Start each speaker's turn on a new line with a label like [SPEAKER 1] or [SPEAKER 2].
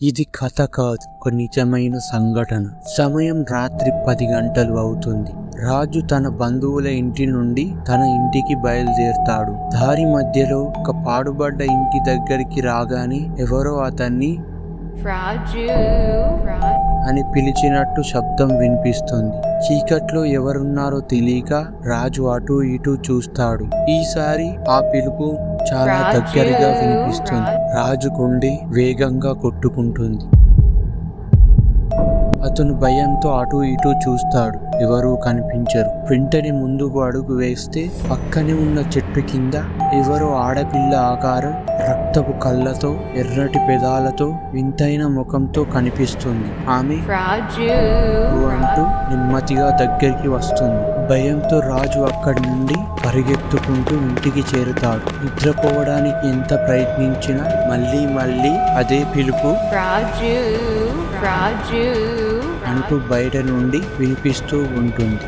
[SPEAKER 1] ఇది కథ కాదు, ఒక నిజమైన సంఘటన. సమయం రాత్రి 10 గంటలు అవుతుంది. రాజు తన బంధువుల ఇంటి నుండి తన ఇంటికి బయలుదేరతాడు. దారి మధ్యలో ఒక పాడుబడ్డ ఇంటి దగ్గరికి రాగానే ఎవరో అతన్ని అని పిలిచినట్టు శబ్దం వినిపిస్తుంది. చీకట్లో ఎవరున్నారో తెలియక రాజు అటు ఇటు చూస్తాడు. ఈసారి ఆ పిలుపు చాలా దగ్గరగా వినిపిస్తుంది. రాజు గుండె వేగంగా కొట్టుకుంటుంది. అతను భయంతో అటు ఇటు చూస్తాడు. ఎవరూ కనిపించరు. వెంటనే ముందుకు అడుగు వేస్తే పక్కనే ఉన్న చెట్టు కింద ఎవరో ఆడపిల్ల ఆకారం, రక్తపు కళ్ళతో, ఎర్రటి పెదాలతో, వింతైన ముఖంతో కనిపిస్తుంది. ఆమె అంటూ నెమ్మదిగా దగ్గరికి వస్తుంది. భయంతో రాజు అక్కడి నుండి పరిగెత్తుకుంటూ ఇంటికి చేరుతాడు. నిద్రపోవడానికి ఎంత ప్రయత్నించినా మళ్ళీ అదే పిలుపు అంటూ బయట నుండి వినిపిస్తూ ఉంటుంది.